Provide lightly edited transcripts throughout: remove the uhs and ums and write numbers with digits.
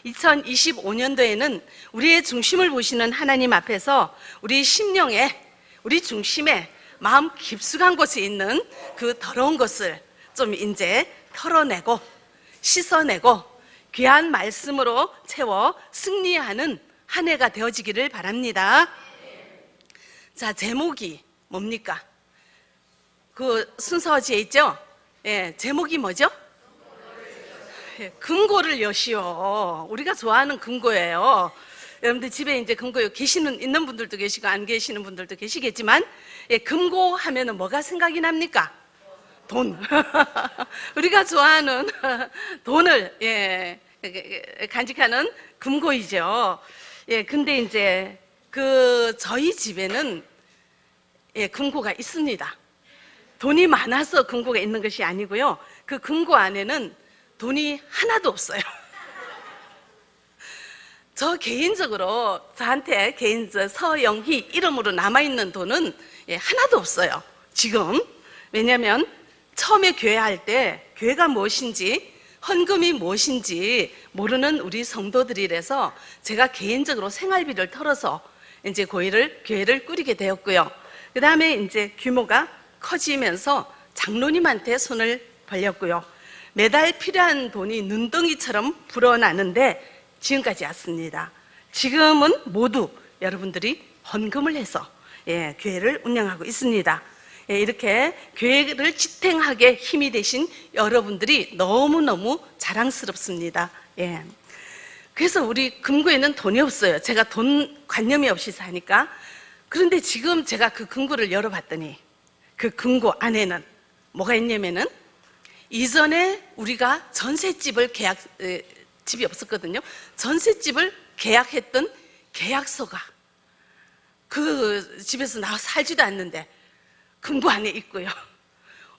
2025년도에는 우리의 중심을 보시는 하나님 앞에서 우리 심령에, 우리 중심에 마음 깊숙한 곳에 있는 그 더러운 것을 좀 이제 털어내고 씻어내고 귀한 말씀으로 채워 승리하는 한 해가 되어지기를 바랍니다. 자, 제목이 뭡니까? 그 순서지에 있죠? 예, 제목이 뭐죠? 금고를 여시오. 우리가 좋아하는 금고예요. 여러분들 집에 이제 금고 있는 분들도 계시고 안 계시는 분들도 계시겠지만, 예, 금고 하면은 뭐가 생각이 납니까? 돈. 우리가 좋아하는 돈을, 예, 간직하는 금고이죠. 예, 근데 이제 저희 집에는, 예, 금고가 있습니다. 돈이 많아서 금고가 있는 것이 아니고요. 그 금고 안에는 돈이 하나도 없어요. 저 개인적으로 저한테 서영희 이름으로 남아있는 돈은, 예, 하나도 없어요. 지금. 왜냐하면 처음에 교회할 때 교회가 무엇인지 헌금이 무엇인지 모르는 우리 성도들이라서 제가 개인적으로 생활비를 털어서 이제 교회를 꾸리게 되었고요. 그 다음에 이제 규모가 커지면서 장로님한테 손을 벌렸고요. 매달 필요한 돈이 눈덩이처럼 불어나는데 지금까지 왔습니다. 지금은 모두 여러분들이 헌금을 해서, 예, 교회를 운영하고 있습니다. 예, 이렇게 교회를 지탱하게 힘이 되신 여러분들이 너무너무 자랑스럽습니다. 예. 그래서 우리 금고에는 돈이 없어요. 제가 돈 관념이 없이 사니까. 그런데 지금 제가 그 금고를 열어봤더니 그 금고 안에는 뭐가 있냐면은, 이전에 우리가 전셋집을 집이 없었거든요. 전셋집을 계약했던 계약서가 그 집에서 나와 살지도 않는데 금고 안에 있고요.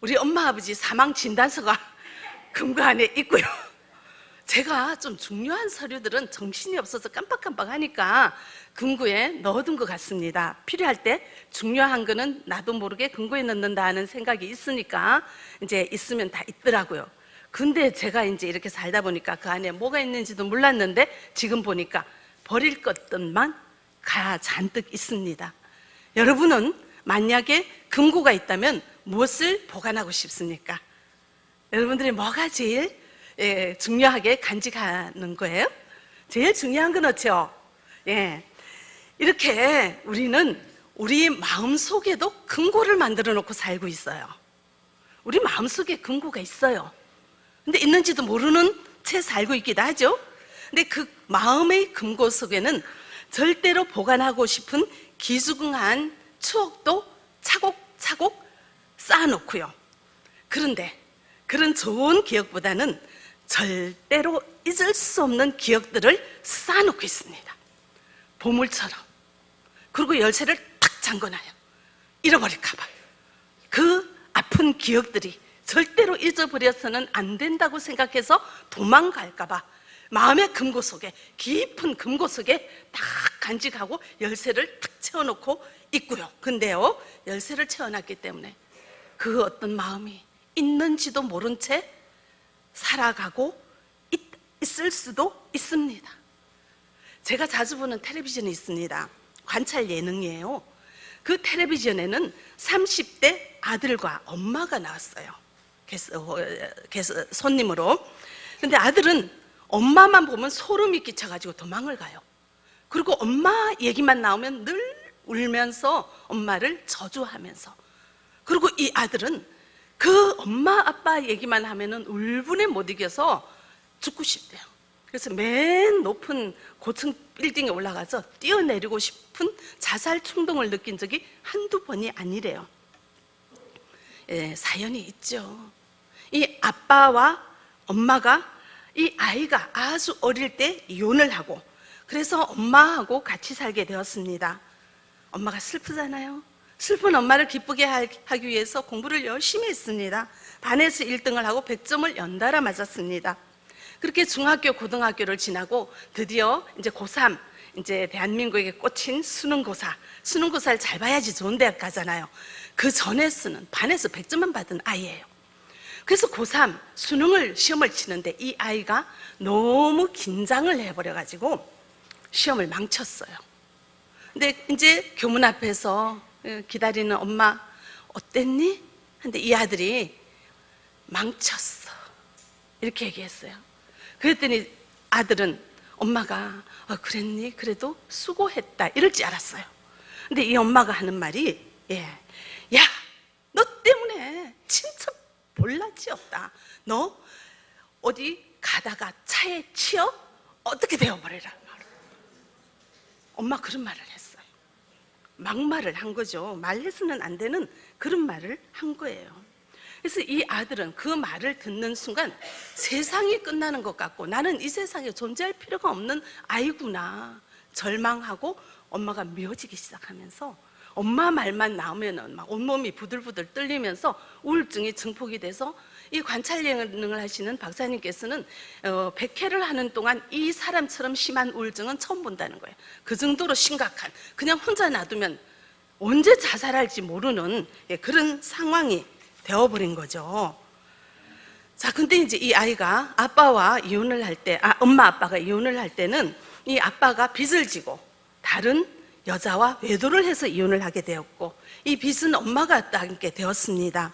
우리 엄마 아버지 사망 진단서가 금고 안에 있고요. 제가 좀 중요한 서류들은 정신이 없어서 깜빡깜빡하니까 금고에 넣어둔 것 같습니다. 필요할 때 중요한 거는 나도 모르게 금고에 넣는다 하는 생각이 있으니까 이제 있으면 다 있더라고요. 근데 제가 이제 이렇게 살다 보니까 그 안에 뭐가 있는지도 몰랐는데 지금 보니까 버릴 것들만 잔뜩 있습니다. 여러분은 만약에 금고가 있다면 무엇을 보관하고 싶습니까? 여러분들이 뭐가 제일, 예, 중요하게 간직하는 거예요? 제일 중요한 건 어쩌? 예, 이렇게 우리는 우리 마음속에도 금고를 만들어 놓고 살고 있어요. 우리 마음속에 금고가 있어요. 근데 있는지도 모르는 채 살고 있기도 하죠. 근데 그 마음의 금고 속에는 절대로 보관하고 싶은 기죽한 추억도 차곡차곡 쌓아놓고요. 그런데 그런 좋은 기억보다는 절대로 잊을 수 없는 기억들을 쌓아놓고 있습니다. 보물처럼. 그리고 열쇠를 탁 잠궈놔요. 잃어버릴까봐. 그 아픈 기억들이 절대로 잊어버려서는 안 된다고 생각해서 도망갈까봐 마음의 금고 속에, 깊은 금고 속에 딱 간직하고 열쇠를 탁 채워놓고 있고요. 근데요, 열쇠를 채워놨기 때문에 그 어떤 마음이 있는지도 모른 채 살아가고 있을 수도 있습니다. 제가 자주 보는 텔레비전이 있습니다. 관찰 예능이에요. 그 텔레비전에는 30대 아들과 엄마가 나왔어요. 손님으로. 근데 아들은 엄마만 보면 소름이 끼쳐가지고 도망을 가요. 그리고 엄마 얘기만 나오면 늘 울면서 엄마를 저주하면서. 그리고 이 아들은 그 엄마 아빠 얘기만 하면은 울분에 못 이겨서 죽고 싶대요. 그래서 맨 높은 고층 빌딩에 올라가서 뛰어내리고 싶은 자살 충동을 느낀 적이 한두 번이 아니래요. 예, 사연이 있죠. 이 아빠와 엄마가 이 아이가 아주 어릴 때 이혼을 하고, 그래서 엄마하고 같이 살게 되었습니다. 엄마가 슬프잖아요. 슬픈 엄마를 기쁘게 하기 위해서 공부를 열심히 했습니다. 반에서 1등을 하고 100점을 연달아 맞았습니다. 그렇게 중학교, 고등학교를 지나고 드디어 이제 고3, 이제 대한민국에 꽂힌 수능고사. 수능고사를 잘 봐야지 좋은 대학 가잖아요. 그 전에 반에서 100점만 받은 아이예요. 그래서 고3 수능을 시험을 치는데 이 아이가 너무 긴장을 해버려가지고 시험을 망쳤어요. 근데 이제 교문 앞에서 기다리는 엄마 어땠니? 근데 이 아들이 망쳤어 이렇게 얘기했어요. 그랬더니 아들은 엄마가 그랬니? 그래도 수고했다 이럴 줄 알았어요. 근데 이 엄마가 하는 말이 야, 너 때문에 진짜 볼라지 없다. 너 어디 가다가 차에 치여? 어떻게 되어버리라. 엄마 그런 말을 했어요. 막말을 한 거죠. 말해서는 안 되는 그런 말을 한 거예요. 그래서 이 아들은 그 말을 듣는 순간 세상이 끝나는 것 같고 나는 이 세상에 존재할 필요가 없는 아이구나 절망하고 엄마가 미워지기 시작하면서 엄마 말만 나오면은 막 온몸이 부들부들 떨리면서 우울증이 증폭이 돼서 이 관찰 예능을 하시는 박사님께서는 100회를 하는 동안 이 사람처럼 심한 우울증은 처음 본다는 거예요. 그 정도로 심각한, 그냥 혼자 놔두면 언제 자살할지 모르는 그런 상황이 되어버린 거죠. 자, 근데 이제 이 아이가 아빠와 이혼을 할 때, 엄마 아빠가 이혼을 할 때는 이 아빠가 빚을 지고 다른 여자와 외도를 해서 이혼을 하게 되었고 이 빚은 엄마가 따게 되었습니다.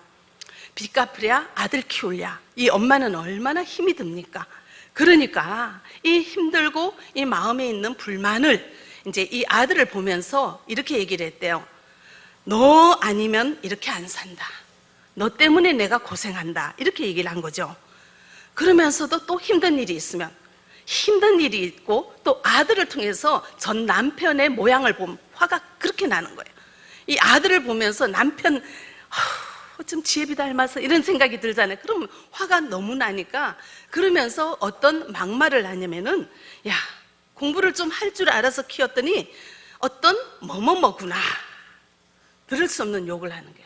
빚 갚으랴 아들 키우랴 이 엄마는 얼마나 힘이 듭니까? 그러니까 이 힘들고 이 마음에 있는 불만을 이제 이 아들을 보면서 이렇게 얘기를 했대요. 너 아니면 이렇게 안 산다. 너 때문에 내가 고생한다. 이렇게 얘기를 한 거죠. 그러면서도 또 힘든 일이 있으면 힘든 일이 있고 또 아들을 통해서 전 남편의 모양을 보면 화가 그렇게 나는 거예요. 이 아들을 보면서 남편 좀 지혜비 닮아서 이런 생각이 들잖아요. 그러면 화가 너무 나니까 그러면서 어떤 막말을 하냐면은 야, 공부를 좀 할 줄 알아서 키웠더니 어떤 뭐뭐뭐구나. 들을 수 없는 욕을 하는 게.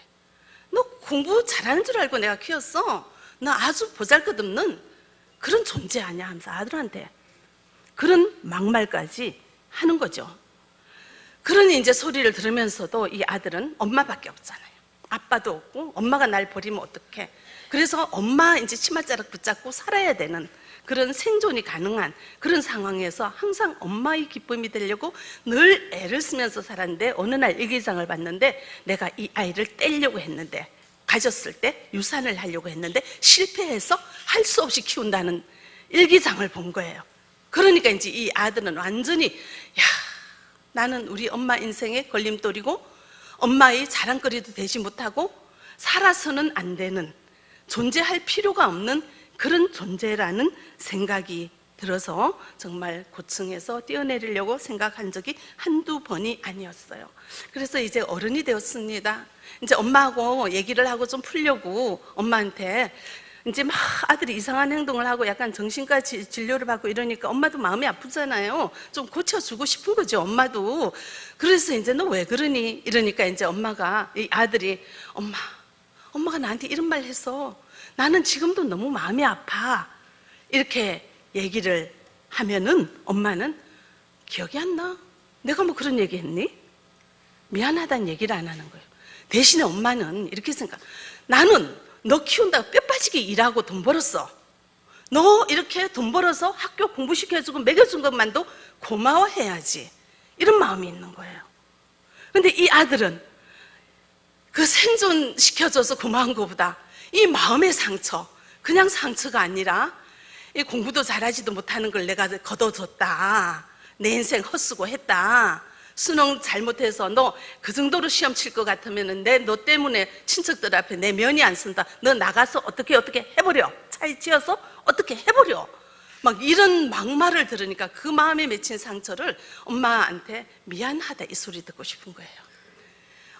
너 공부 잘하는 줄 알고 내가 키웠어. 너 아주 보잘것없는 그런 존재 아니야 하면서 아들한테 그런 막말까지 하는 거죠. 그러니 이제 소리를 들으면서도 이 아들은 엄마밖에 없잖아요. 아빠도 없고 엄마가 날 버리면 어떡해. 그래서 엄마 이제 치맛자락 붙잡고 살아야 되는 그런 생존이 가능한 그런 상황에서 항상 엄마의 기쁨이 되려고 늘 애를 쓰면서 살았는데 어느 날 일기장을 봤는데 내가 이 아이를 떼려고 했는데 가졌을 때 유산을 하려고 했는데 실패해서 할 수 없이 키운다는 일기장을 본 거예요. 그러니까 이제 이 아들은 완전히 야, 나는 우리 엄마 인생의 걸림돌이고 엄마의 자랑거리도 되지 못하고 살아서는 안 되는 존재할 필요가 없는 그런 존재라는 생각이 들어서 정말 고층에서 뛰어내리려고 생각한 적이 한두 번이 아니었어요. 그래서 이제 어른이 되었습니다. 이제 엄마하고 얘기를 하고 좀 풀려고 엄마한테 이제 막 아들이 이상한 행동을 하고 약간 정신과 진료를 받고 이러니까 엄마도 마음이 아프잖아요. 좀 고쳐주고 싶은 거죠, 엄마도. 그래서 이제 너 왜 그러니? 이러니까 이제 엄마가, 이 아들이 엄마가 나한테 이런 말 해서 나는 지금도 너무 마음이 아파. 이렇게 얘기를 하면은 엄마는 기억이 안 나? 내가 뭐 그런 얘기 했니? 미안하다는 얘기를 안 하는 거예요. 대신에 엄마는 이렇게 생각, 나는 너 키운다고 뼈 빠지게 일하고 돈 벌었어. 너 이렇게 돈 벌어서 학교 공부시켜주고 먹여준 것만도 고마워해야지. 이런 마음이 있는 거예요. 근데 이 아들은 그 생존시켜줘서 고마운 것보다 이 마음의 상처, 그냥 상처가 아니라 이 공부도 잘하지도 못하는 걸 내가 거둬줬다. 내 인생 헛수고 했다. 수능 잘못해서 너 그 정도로 시험 칠 것 같으면 너 때문에 친척들 앞에 내 면이 안 쓴다. 너 나가서 어떻게 해버려. 차에 치여서 어떻게 해버려. 막 이런 막말을 들으니까 그 마음에 맺힌 상처를 엄마한테 미안하다 이 소리 듣고 싶은 거예요.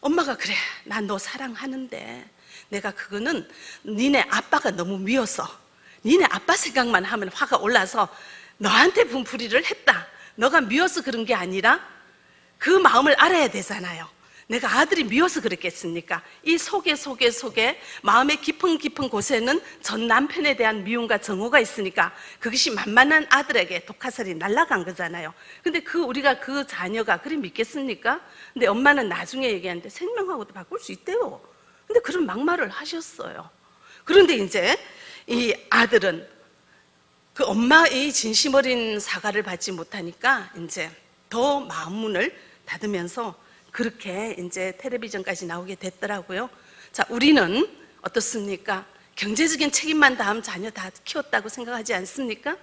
엄마가 그래, 난 너 사랑하는데 내가 그거는 니네 아빠가 너무 미워서 니네 아빠 생각만 하면 화가 올라서 너한테 분풀이를 했다. 너가 미워서 그런 게 아니라 그 마음을 알아야 되잖아요. 내가 아들이 미워서 그랬겠습니까? 이 속에 마음의 깊은 곳에는 전 남편에 대한 미움과 정오가 있으니까 그것이 만만한 아들에게 독화살이 날아간 거잖아요. 근데 우리가 그 자녀가 그리 믿겠습니까? 근데 엄마는 나중에 얘기하는데 생명하고도 바꿀 수 있대요. 근데 그런 막말을 하셨어요. 그런데 이제 이 아들은 그 엄마의 진심 어린 사과를 받지 못하니까 이제 더 마음문을 닫으면서 그렇게 이제 텔레비전까지 나오게 됐더라고요. 자, 우리는 어떻습니까? 경제적인 책임만 다한 자녀 다 키웠다고 생각하지 않습니까?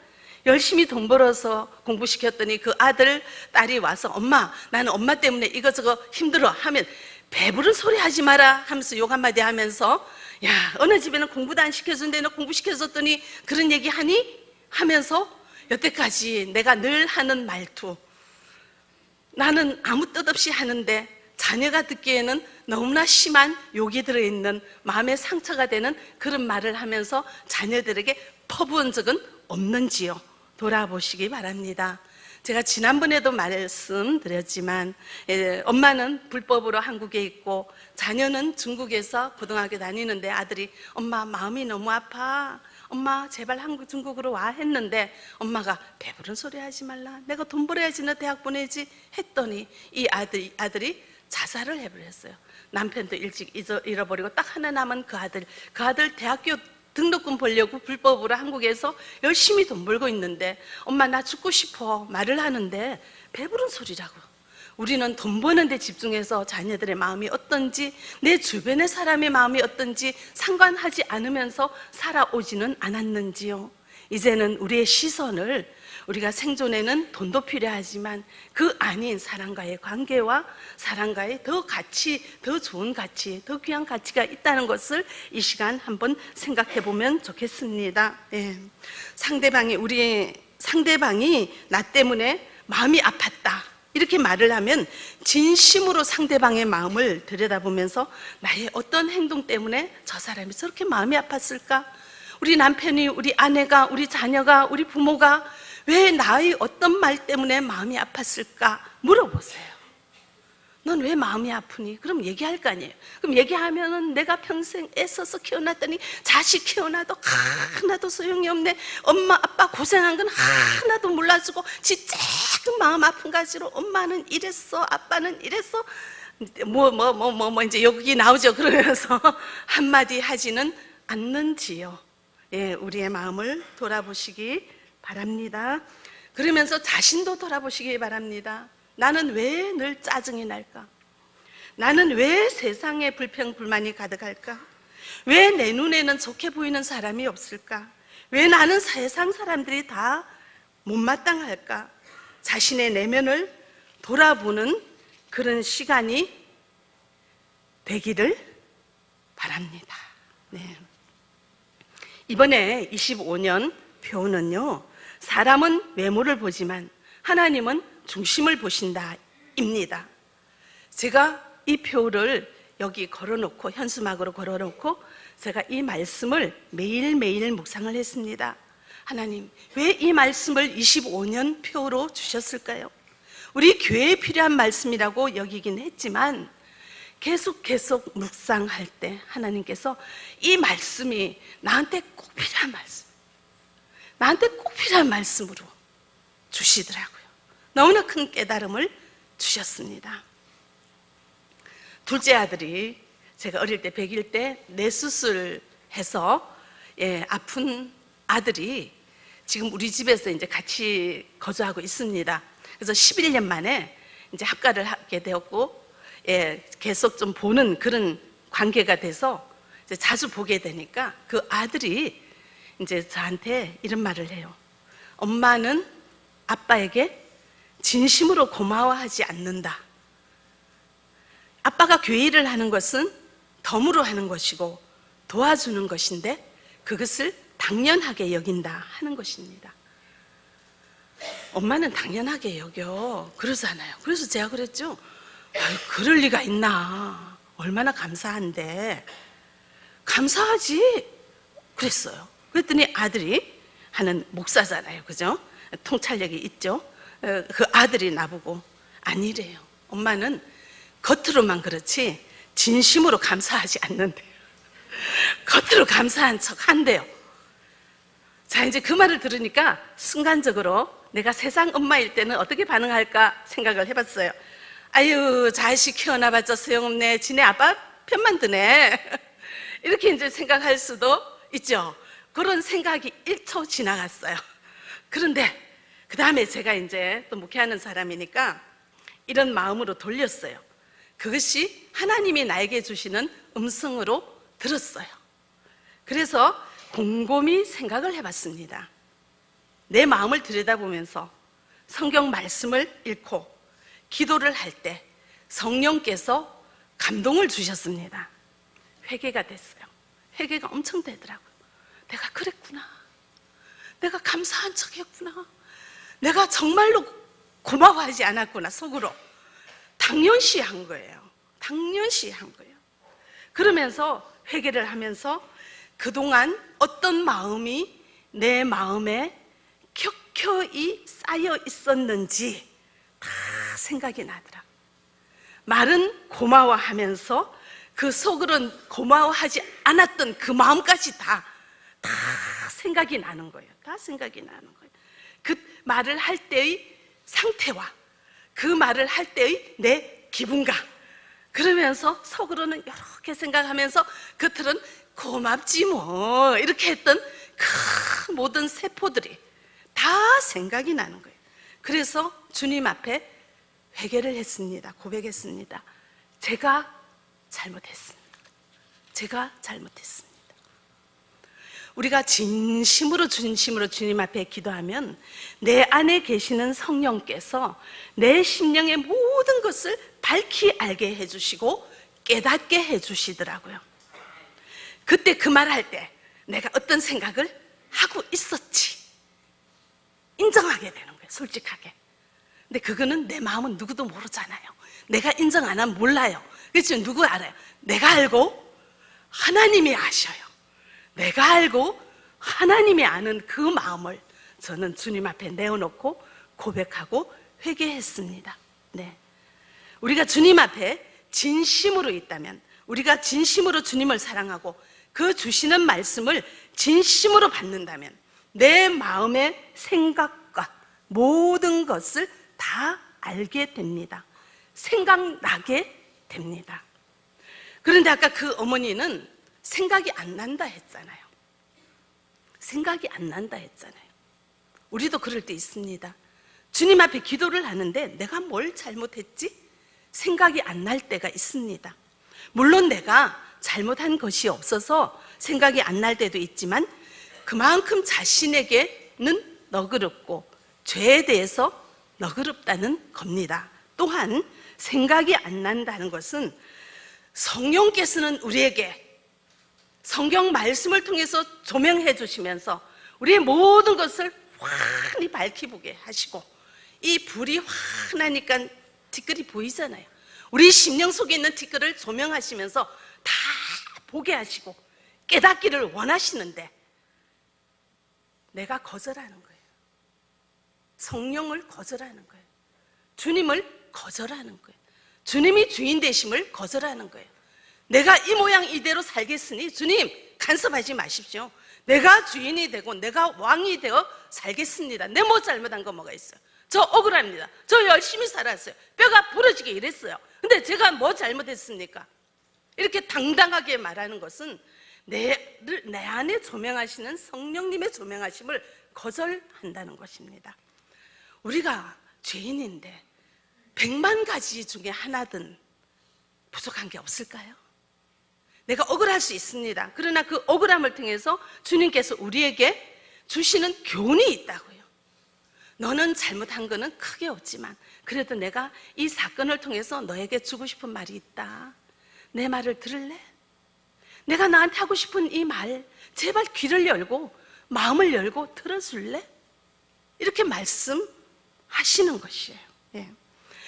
열심히 돈 벌어서 공부시켰더니 그 아들, 딸이 와서 엄마, 나는 엄마 때문에 이거저거 힘들어 하면 배부른 소리 하지 마라 하면서 욕 한마디 하면서 야, 어느 집에는 공부도 안 시켜준데 너 공부시켜줬더니 그런 얘기 하니? 하면서 여태까지 내가 늘 하는 말투, 나는 아무 뜻 없이 하는데 자녀가 듣기에는 너무나 심한 욕이 들어있는 마음의 상처가 되는 그런 말을 하면서 자녀들에게 퍼부은 적은 없는지요? 돌아보시기 바랍니다. 제가 지난번에도 말씀드렸지만 엄마는 불법으로 한국에 있고 자녀는 중국에서 고등학교 다니는데 아들이 엄마 마음이 너무 아파, 엄마 제발 중국으로 와 했는데 엄마가 배부른 소리 하지 말라, 내가 돈 벌어야지 너 대학 보내지 했더니 이 아들이 자살을 해버렸어요. 남편도 일찍 잃어버리고 딱 하나 남은 그 아들 대학교 등록금 벌려고 불법으로 한국에서 열심히 돈 벌고 있는데 엄마 나 죽고 싶어 말을 하는데 배부른 소리라고. 우리는 돈 버는 데 집중해서 자녀들의 마음이 어떤지, 내 주변의 사람의 마음이 어떤지 상관하지 않으면서 살아오지는 않았는지요? 이제는 우리의 시선을, 우리가 생존에는 돈도 필요하지만 그 아닌 사람과의 관계와 사람과의 더 좋은 가치, 더 귀한 가치가 있다는 것을 이 시간 한번 생각해 보면 좋겠습니다. 상대방이 나 때문에 마음이 아팠다 이렇게 말을 하면 진심으로 상대방의 마음을 들여다보면서 나의 어떤 행동 때문에 저 사람이 저렇게 마음이 아팠을까? 우리 남편이, 우리 아내가, 우리 자녀가, 우리 부모가 왜 나의 어떤 말 때문에 마음이 아팠을까? 물어보세요. 넌 왜 마음이 아프니? 그럼 얘기할 거 아니에요. 그럼 얘기하면은 내가 평생 애써서 키워놨더니 자식 키워놔도 하나도 소용이 없네. 엄마 아빠 고생한 건 하나도 몰라주고 지 조금 마음 아픈 가지로 엄마는 이랬어, 아빠는 이랬어. 이제 여기 나오죠. 그러면서 한마디 하지는 않는지요. 우리의 마음을 돌아보시기 바랍니다. 그러면서 자신도 돌아보시기 바랍니다. 나는 왜 늘 짜증이 날까? 나는 왜 세상에 불평불만이 가득할까? 왜 내 눈에는 좋게 보이는 사람이 없을까? 왜 나는 세상 사람들이 다 못마땅할까? 자신의 내면을 돌아보는 그런 시간이 되기를 바랍니다. 이번에 25년 표는요, 사람은 외모를 보지만 하나님은 중심을 보신다 입니다. 제가 이 표를 여기 걸어놓고, 현수막으로 걸어놓고 제가 이 말씀을 매일매일 묵상을 했습니다. 하나님, 왜 이 말씀을 25년 표로 주셨을까요? 우리 교회에 필요한 말씀이라고 여기긴 했지만 계속 묵상할 때 하나님께서 이 말씀이 나한테 꼭 필요한 말씀, 나한테 꼭 필요한 말씀으로 주시더라고요. 너무나 큰 깨달음을 주셨습니다. 둘째 아들이 제가 어릴 때 100일 때 뇌수술해서 아픈 아들이 지금 우리 집에서 이제 같이 거주하고 있습니다. 그래서 11년 만에 이제 합가를 하게 되었고, 계속 좀 보는 그런 관계가 돼서 이제 자주 보게 되니까 그 아들이 이제 저한테 이런 말을 해요. 엄마는 아빠에게 진심으로 고마워하지 않는다. 아빠가 교회 일을 하는 것은 덤으로 하는 것이고 도와주는 것인데 그것을 당연하게 여긴다 하는 것입니다. 엄마는 당연하게 여겨 그러잖아요. 그래서 제가 그랬죠. 아유, 그럴 리가 있나, 얼마나 감사한데. 감사하지 그랬어요. 그랬더니 아들이 하는 목사잖아요, 그죠? 통찰력이 있죠. 그 아들이 나보고 아니래요. 엄마는 겉으로만 그렇지 진심으로 감사하지 않는데요. 겉으로 감사한 척 한대요. 자, 이제 그 말을 들으니까 순간적으로 내가 세상 엄마일 때는 어떻게 반응할까 생각을 해봤어요. 아유, 자식 키워놔봤자 소용없네. 지네 아빠 편만 드네. 이렇게 이제 생각할 수도 있죠. 그런 생각이 1초 지나갔어요. 그런데 그 다음에 제가 이제 또 목회하는 사람이니까 이런 마음으로 돌렸어요. 그것이 하나님이 나에게 주시는 음성으로 들었어요. 그래서 곰곰이 생각을 해봤습니다. 내 마음을 들여다보면서 성경 말씀을 읽고 기도를 할 때 성령께서 감동을 주셨습니다. 회개가 됐어요. 회개가 엄청 되더라고요. 내가 그랬구나. 내가 감사한 척했구나. 내가 정말로 고마워하지 않았구나. 속으로 당연시 한 거예요. 당연시 한 거예요. 그러면서 회개를 하면서 그동안 어떤 마음이 내 마음에 켜켜이 쌓여 있었는지 다 생각이 나더라. 말은 고마워하면서 그 속으로는 고마워하지 않았던 그 마음까지 다 생각이 나는 거예요. 다 생각이 나는 거예요. 그 말을 할 때의 상태와 그 말을 할 때의 내 기분과 그러면서 속으로는 여러 개 생각하면서 겉으로는 고맙지 뭐 이렇게 했던 그 모든 세포들이 다 생각이 나는 거예요. 그래서 주님 앞에 회개를 했습니다. 고백했습니다. 제가 잘못했습니다. 제가 잘못했습니다. 우리가 진심으로 주님 앞에 기도하면 내 안에 계시는 성령께서 내 심령의 모든 것을 밝히 알게 해주시고 깨닫게 해주시더라고요. 그때 그 말할 때 내가 어떤 생각을 하고 있었지 인정하게 되는 거예요. 솔직하게. 근데 그거는 내 마음은 누구도 모르잖아요. 내가 인정 안 하면 몰라요. 그렇죠? 누구 알아요? 내가 알고 하나님이 아셔요. 내가 알고 하나님이 아는 그 마음을 저는 주님 앞에 내어놓고 고백하고 회개했습니다. 네. 우리가 주님 앞에 진심으로 있다면, 우리가 진심으로 주님을 사랑하고 그 주시는 말씀을 진심으로 받는다면 내 마음의 생각과 모든 것을 다 알게 됩니다. 생각나게 됩니다. 그런데 아까 그 어머니는 생각이 안 난다 했잖아요. 생각이 안 난다 했잖아요. 우리도 그럴 때 있습니다. 주님 앞에 기도를 하는데 내가 뭘 잘못했지? 생각이 안 날 때가 있습니다. 물론 내가 잘못한 것이 없어서 생각이 안 날 때도 있지만 그만큼 자신에게는 너그럽고 죄에 대해서 너그럽다는 겁니다. 또한 생각이 안 난다는 것은 성령께서는 우리에게 성경 말씀을 통해서 조명해 주시면서 우리의 모든 것을 환히 밝히보게 하시고 이 불이 환하니까 티끌이 보이잖아요. 우리 심령 속에 있는 티끌을 조명하시면서 다 보게 하시고 깨닫기를 원하시는데 내가 거절하는 거예요. 성령을 거절하는 거예요. 주님을 거절하는 거예요. 주님이 주인 되심을 거절하는 거예요. 내가 이 모양 이대로 살겠으니 주님 간섭하지 마십시오. 내가 주인이 되고 내가 왕이 되어 살겠습니다. 내 뭐 잘못한 거 뭐가 있어요? 저 억울합니다. 저 열심히 살았어요. 뼈가 부러지게 일했어요. 근데 제가 뭐 잘못했습니까? 이렇게 당당하게 말하는 것은 내 안에 조명하시는 성령님의 조명하심을 거절한다는 것입니다. 우리가 죄인인데 100만 가지 중에 하나든 부족한 게 없을까요? 내가 억울할 수 있습니다. 그러나 그 억울함을 통해서 주님께서 우리에게 주시는 교훈이 있다고요. 너는 잘못한 거는 크게 없지만 그래도 내가 이 사건을 통해서 너에게 주고 싶은 말이 있다. 내 말을 들을래? 내가 나한테 하고 싶은 이 말 제발 귀를 열고 마음을 열고 들어줄래? 이렇게 말씀하시는 것이에요. 예.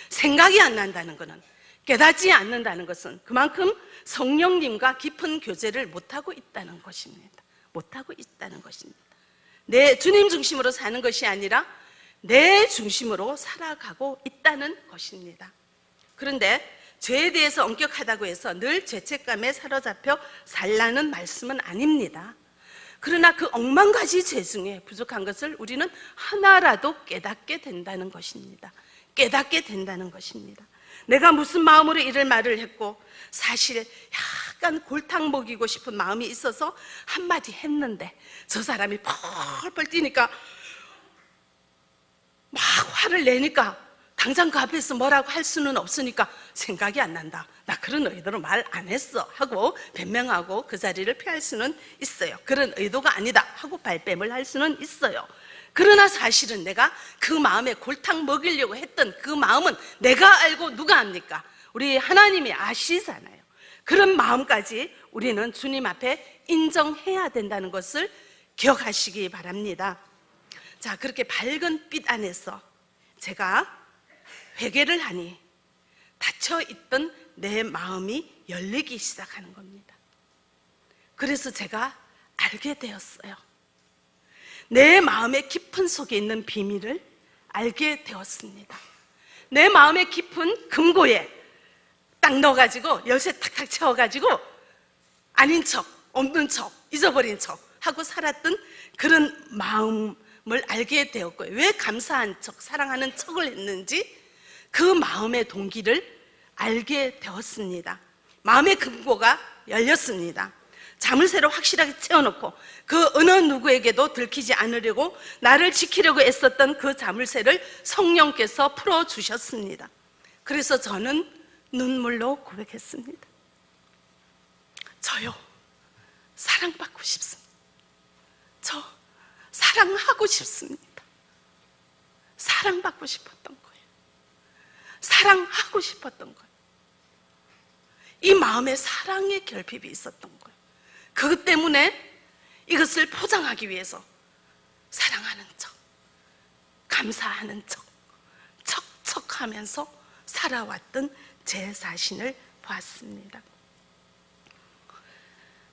생각이 안 난다는 것은, 깨닫지 않는다는 것은 그만큼 성령님과 깊은 교제를 못하고 있다는 것입니다. 못하고 있다는 것입니다. 내 주님 중심으로 사는 것이 아니라 내 중심으로 살아가고 있다는 것입니다. 그런데 죄에 대해서 엄격하다고 해서 늘 죄책감에 사로잡혀 살라는 말씀은 아닙니다. 그러나 그 억만 가지 죄 중에 부족한 것을 우리는 하나라도 깨닫게 된다는 것입니다. 깨닫게 된다는 것입니다. 내가 무슨 마음으로 이를 말을 했고 사실 약간 골탕 먹이고 싶은 마음이 있어서 한마디 했는데 저 사람이 펄펄 뛰니까 막 화를 내니까 당장 그 앞에서 뭐라고 할 수는 없으니까 생각이 안 난다. 나 그런 의도로 말 안 했어 하고 변명하고 그 자리를 피할 수는 있어요. 그런 의도가 아니다 하고 발뺌을 할 수는 있어요. 그러나 사실은 내가 그 마음에 골탕 먹이려고 했던 그 마음은 내가 알고 누가 압니까? 우리 하나님이 아시잖아요. 그런 마음까지 우리는 주님 앞에 인정해야 된다는 것을 기억하시기 바랍니다. 자, 그렇게 밝은 빛 안에서 제가 회개를 하니 닫혀있던 내 마음이 열리기 시작하는 겁니다. 그래서 제가 알게 되었어요. 내 마음의 깊은 속에 있는 비밀을 알게 되었습니다. 내 마음의 깊은 금고에 딱 넣어가지고 열쇠 탁탁 채워가지고 아닌 척, 없는 척, 잊어버린 척 하고 살았던 그런 마음을 알게 되었고요. 왜 감사한 척, 사랑하는 척을 했는지 그 마음의 동기를 알게 되었습니다. 마음의 금고가 열렸습니다. 자물쇠를 확실하게 채워놓고 그 어느 누구에게도 들키지 않으려고 나를 지키려고 애썼던 그 자물쇠를 성령께서 풀어주셨습니다. 그래서 저는 눈물로 고백했습니다. 저요, 사랑받고 싶습니다. 저 사랑하고 싶습니다. 사랑받고 싶었던 거예요. 사랑하고 싶었던 거예요. 이 마음에 사랑의 결핍이 있었던 거예요. 그것 때문에 이것을 포장하기 위해서 사랑하는 척, 감사하는 척, 척척하면서 살아왔던 제 자신을 봤습니다.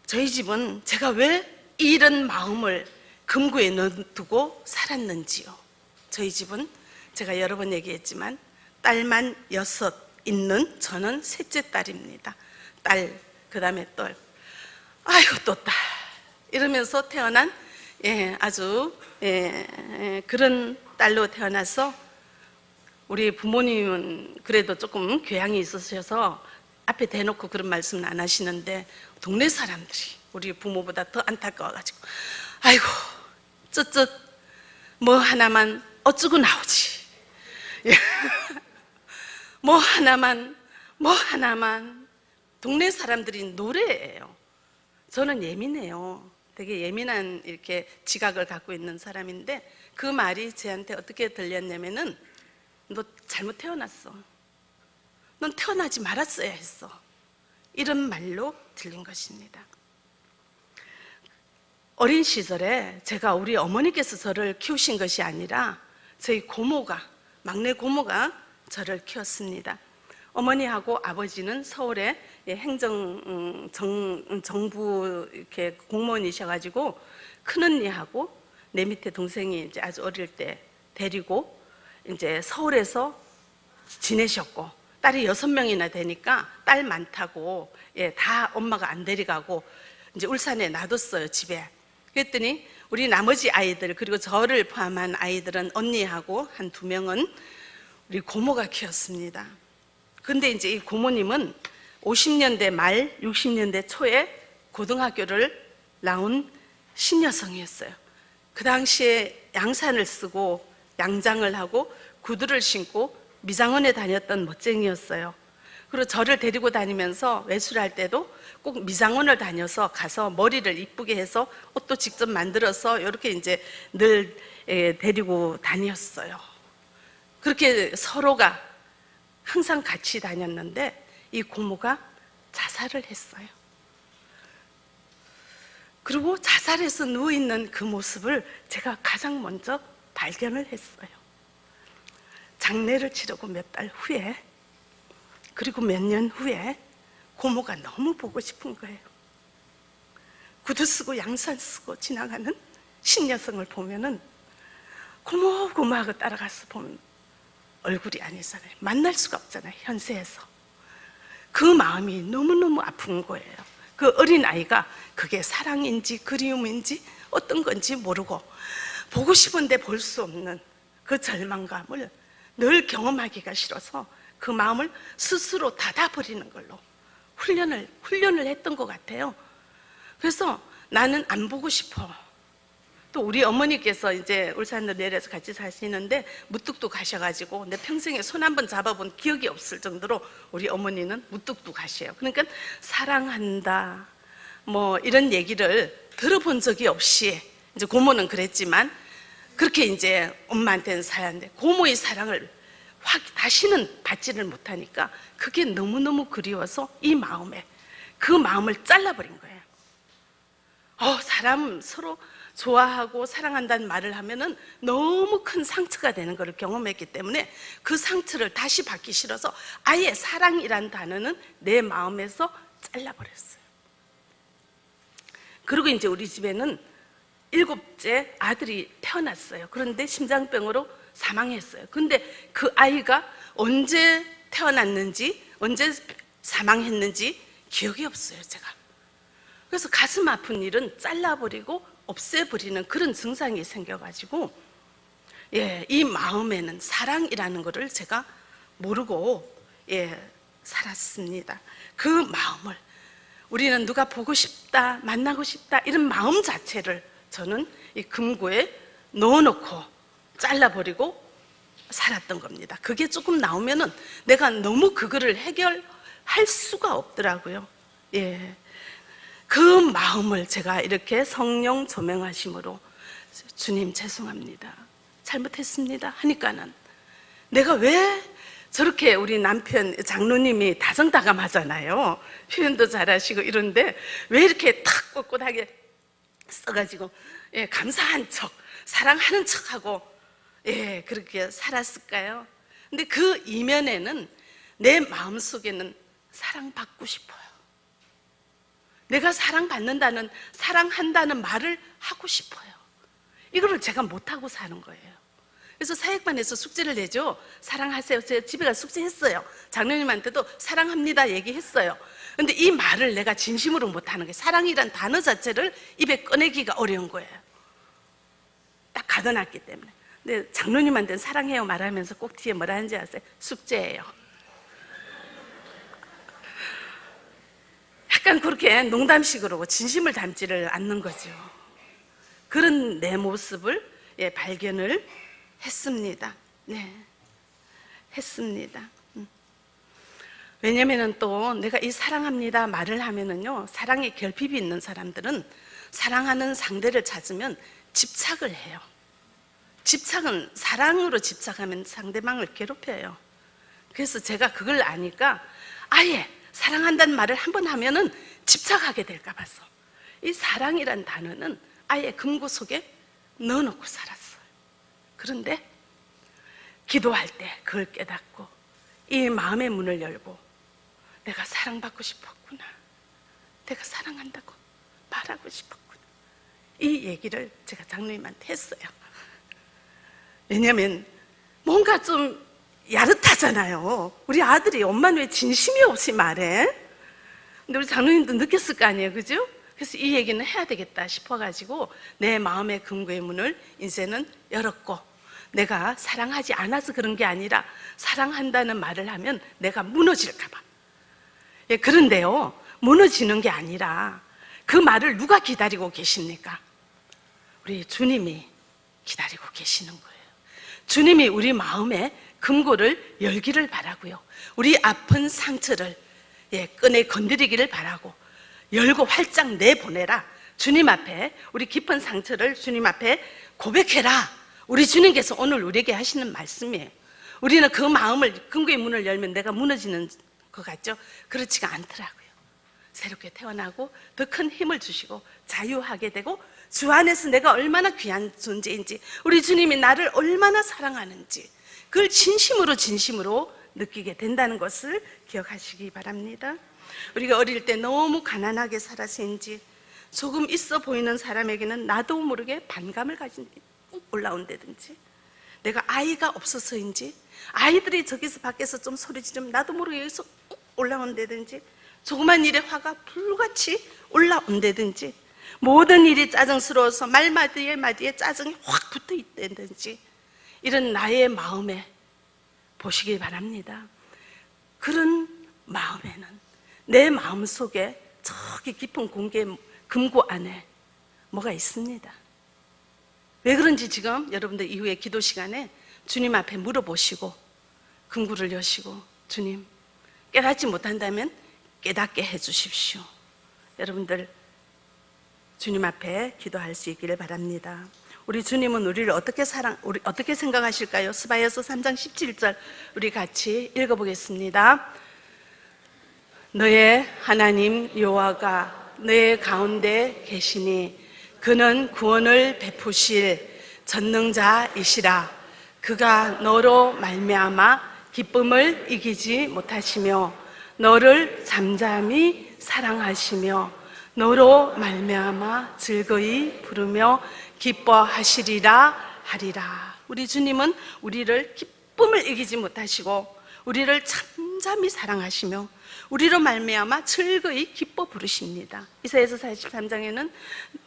저희 집은 제가 왜 이런 마음을 금고에 넣어두고 살았는지요. 저희 집은 제가 여러 번 얘기했지만 딸만 6 있는 저는 셋째 딸입니다. 딸, 그 다음에 딸, 아이고 또 딸 이러면서 태어난 아주 그런 딸로 태어나서 우리 부모님은 그래도 조금 교양이 있으셔서 앞에 대놓고 그런 말씀은 안 하시는데 동네 사람들이 우리 부모보다 더 안타까워가지고 아이고 쩌쩌 뭐 하나만 어쩌고 나오지 뭐 하나만 동네 사람들이 노래예요. 저는 예민해요. 되게 예민한 이렇게 지각을 갖고 있는 사람인데 그 말이 제한테 어떻게 들렸냐면은 너 잘못 태어났어. 넌 태어나지 말았어야 했어. 이런 말로 들린 것입니다. 어린 시절에 제가 우리 어머니께서 저를 키우신 것이 아니라 저희 고모가, 막내 고모가 저를 키웠습니다. 어머니하고 아버지는 서울에 정부 이렇게 공무원이셔가지고 큰언니하고 내 밑에 동생이 이제 아주 어릴 때 데리고 이제 서울에서 지내셨고 딸이 6명이나 되니까 딸 많다고 다 엄마가 안 데려가고 이제 울산에 놔뒀어요, 집에. 그랬더니 우리 나머지 아이들 그리고 저를 포함한 아이들은 언니하고 한 2명은 우리 고모가 키웠습니다. 근데 이제 이 고모님은 50년대 말 60년대 초에 고등학교를 나온 신여성이었어요. 그 당시에 양산을 쓰고 양장을 하고 구두를 신고 미장원에 다녔던 멋쟁이였어요. 그리고 저를 데리고 다니면서 외출할 때도 꼭 미장원을 다녀서 가서 머리를 이쁘게 해서 옷도 직접 만들어서 이렇게 이제 늘 데리고 다녔어요. 그렇게 서로가 항상 같이 다녔는데 이 고모가 자살을 했어요. 그리고 자살해서 누워있는 그 모습을 제가 가장 먼저 발견을 했어요. 장례를 치르고 몇 달 후에 그리고 몇 년 후에 고모가 너무 보고 싶은 거예요. 구두 쓰고 양산 쓰고 지나가는 신여성을 보면은 고모고모하고 따라가서 보면 얼굴이 아니잖아요. 만날 수가 없잖아요, 현세에서. 그 마음이 너무너무 아픈 거예요. 그 어린아이가 그게 사랑인지 그리움인지 어떤 건지 모르고 보고 싶은데 볼 수 없는 그 절망감을 늘 경험하기가 싫어서 그 마음을 스스로 닫아버리는 걸로 훈련을 했던 것 같아요. 그래서 나는 안 보고 싶어. 또 우리 어머니께서 이제 울산으로 내려서 같이 사시는데 무뚝뚝 하셔가지고 내 평생에 손 한 번 잡아본 기억이 없을 정도로 우리 어머니는 무뚝뚝 하셔요. 그러니까 사랑한다 뭐 이런 얘기를 들어본 적이 없이, 이제 고모는 그랬지만 그렇게 이제 엄마한테는 사는데 고모의 사랑을 다시는 받지를 못하니까 그게 너무너무 그리워서 이 마음에 그 마음을 잘라버린 거예요. 사람 서로 좋아하고 사랑한다는 말을 하면은 너무 큰 상처가 되는 것을 경험했기 때문에 그 상처를 다시 받기 싫어서 아예 사랑이란 단어는 내 마음에서 잘라버렸어요. 그리고 이제 우리 집에는 7째 아들이 태어났어요. 그런데 심장병으로 사망했어요. 근데 그 아이가 언제 태어났는지 언제 사망했는지 기억이 없어요, 제가. 그래서 가슴 아픈 일은 잘라버리고 없애버리는 그런 증상이 생겨가지고, 이 마음에는 사랑이라는 것을 제가 모르고 살았습니다. 그 마음을 우리는 누가 보고 싶다, 만나고 싶다 이런 마음 자체를 저는 이 금고에 넣어놓고 잘라버리고 살았던 겁니다. 그게 조금 나오면은 내가 너무 그거를 해결할 수가 없더라고요. 그 마음을 제가 이렇게 성령 조명하심으로 주님 죄송합니다, 잘못했습니다 하니까는 내가 왜 저렇게 우리 남편 장로님이 다정다감하잖아요. 표현도 잘하시고 이런데 왜 이렇게 탁 꼿꼿하게 써가지고 감사한 척, 사랑하는 척하고 그렇게 살았을까요? 근데 그 이면에는 내 마음속에는 사랑받고 싶어요. 내가 사랑받는다는, 사랑한다는 말을 하고 싶어요. 이거를 제가 못하고 사는 거예요. 그래서 사역반에서 숙제를 내죠. 사랑하세요. 제가 집에 가서 숙제했어요. 장로님한테도 사랑합니다 얘기했어요. 근데 이 말을 내가 진심으로 못하는 거예요. 사랑이란 단어 자체를 입에 꺼내기가 어려운 거예요. 딱 가둬놨기 때문에. 근데 장로님한테는 사랑해요 말하면서 꼭 뒤에 뭐라 하는지 아세요? 숙제예요. 약간 그렇게 농담식으로 진심을 담지를 않는 거죠. 그런 내 모습을 발견을 했습니다. 했습니다. 왜냐면은 또 내가 이 사랑합니다 말을 하면은요, 사랑에 결핍이 있는 사람들은 사랑하는 상대를 찾으면 집착을 해요. 집착은, 사랑으로 집착하면 상대방을 괴롭혀요. 그래서 제가 그걸 아니까 아예 사랑한다는 말을 한번 하면은 집착하게 될까 봐서 이 사랑이란 단어는 아예 금고 속에 넣어놓고 살았어요. 그런데 기도할 때 그걸 깨닫고 이 마음의 문을 열고 내가 사랑받고 싶었구나, 내가 사랑한다고 말하고 싶었구나, 이 얘기를 제가 장로님한테 했어요. 왜냐면 뭔가 좀 야릇하잖아요. 우리 아들이 엄마는 왜 진심이 없이 말해? 근데 우리 장로님도 느꼈을 거 아니에요, 그죠? 그래서 이 얘기는 해야 되겠다 싶어가지고 내 마음의 금고의 문을 이제는 열었고, 내가 사랑하지 않아서 그런 게 아니라 사랑한다는 말을 하면 내가 무너질까 봐. 그런데요, 무너지는 게 아니라 그 말을 누가 기다리고 계십니까? 우리 주님이 기다리고 계시는 거예요. 주님이 우리 마음에 금고를 열기를 바라고요, 우리 아픈 상처를 꺼내 건드리기를 바라고 열고 활짝 내보내라. 주님 앞에 우리 깊은 상처를 주님 앞에 고백해라. 우리 주님께서 오늘 우리에게 하시는 말씀이에요. 우리는 그 마음을, 금고의 문을 열면 내가 무너지는 것 같죠? 그렇지가 않더라고요. 새롭게 태어나고 더 큰 힘을 주시고 자유하게 되고 주 안에서 내가 얼마나 귀한 존재인지, 우리 주님이 나를 얼마나 사랑하는지 그걸 진심으로 느끼게 된다는 것을 기억하시기 바랍니다. 우리가 어릴 때 너무 가난하게 살아서인지 조금 있어 보이는 사람에게는 나도 모르게 반감을 가진 올라온다든지, 내가 아이가 없어서인지 아이들이 저기서 밖에서 좀 소리 지르면 나도 모르게 여기서 올라온다든지, 조그만 일에 화가 불같이 올라온다든지, 모든 일이 짜증스러워서 말마디에 마디에 짜증이 확 붙어 있다든지, 이런 나의 마음에 보시기 바랍니다. 그런 마음에는 내 마음속에 저기 깊은 공개 금고 안에 뭐가 있습니다. 왜 그런지 지금 여러분들 이후에 기도 시간에 주님 앞에 물어보시고 금고를 여시고 주님 깨닫지 못한다면 깨닫게 해주십시오. 여러분들 주님 앞에 기도할 수 있기를 바랍니다. 우리 주님은 우리를 어떻게 생각하실까요? 스바야서 3장 17절 우리 같이 읽어보겠습니다. 너의 하나님 여호와가 너의 가운데 계시니 그는 구원을 베푸실 전능자이시라. 그가 너로 말미암아 기쁨을 이기지 못하시며 너를 잠잠히 사랑하시며 너로 말미암아 즐거이 부르며 기뻐하시리라 하리라. 우리 주님은 우리를 기쁨을 이기지 못하시고 우리를 잠잠히 사랑하시며 우리로 말미암아 즐거이 기뻐 부르십니다. 이사야서 43장에는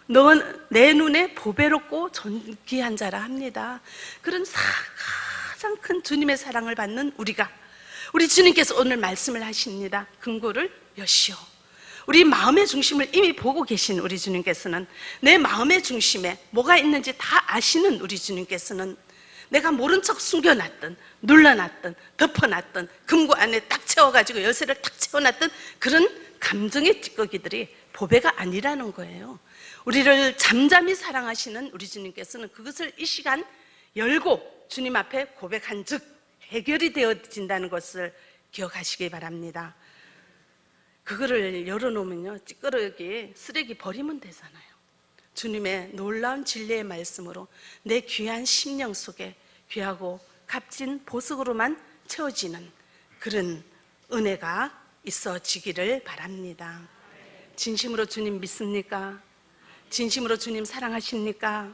넌 내 눈에 보배롭고 존귀한 자라 합니다. 그런 가장 큰 주님의 사랑을 받는 우리 주님께서 오늘 말씀을 하십니다. 금고를 여시오. 우리 마음의 중심을 이미 보고 계신 우리 주님께서는 내 마음의 중심에 뭐가 있는지 다 아시는 우리 주님께서는 내가 모른 척 숨겨놨던, 눌러놨던, 덮어놨던 금고 안에 딱 채워가지고 열쇠를 딱 채워놨던 그런 감정의 찌꺼기들이 보배가 아니라는 거예요. 우리를 잠잠히 사랑하시는 우리 주님께서는 그것을 이 시간 열고 주님 앞에 고백한 즉 해결이 되어진다는 것을 기억하시기 바랍니다. 그거를 열어놓으면요, 찌끄러기 쓰레기 버리면 되잖아요. 주님의 놀라운 진리의 말씀으로 내 귀한 심령 속에 귀하고 값진 보석으로만 채워지는 그런 은혜가 있어지기를 바랍니다. 진심으로 주님 믿습니까? 진심으로 주님 사랑하십니까?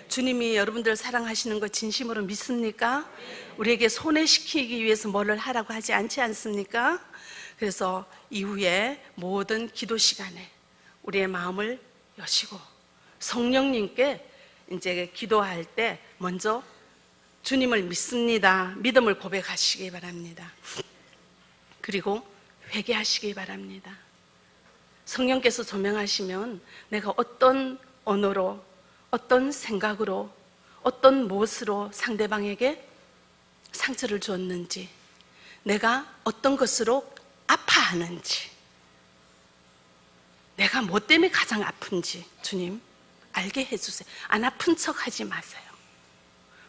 주님이 여러분들 사랑하시는 거 진심으로 믿습니까? 우리에게 손해시키기 위해서 뭐를 하라고 하지 않지 않습니까? 그래서 이후에 모든 기도 시간에 우리의 마음을 여시고 성령님께 이제 기도할 때 먼저 주님을 믿습니다. 믿음을 고백하시기 바랍니다. 그리고 회개하시기 바랍니다. 성령께서 조명하시면 내가 어떤 언어로, 어떤 생각으로, 어떤 무엇으로 상대방에게 상처를 주었는지, 내가 어떤 것으로 아파하는지, 내가 뭐 때문에 가장 아픈지 주님 알게 해주세요. 안 아픈 척 하지 마세요.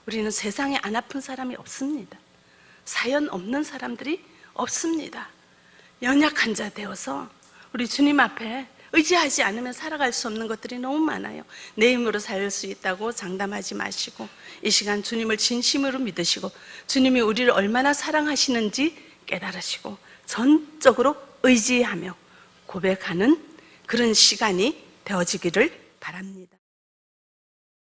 우리는 세상에 안 아픈 사람이 없습니다. 사연 없는 사람들이 없습니다. 연약한 자 되어서 우리 주님 앞에 의지하지 않으면 살아갈 수 없는 것들이 너무 많아요. 내 힘으로 살 수 있다고 장담하지 마시고 이 시간 주님을 진심으로 믿으시고 주님이 우리를 얼마나 사랑하시는지 깨달으시고 전적으로 의지하며 고백하는 그런 시간이 되어지기를 바랍니다.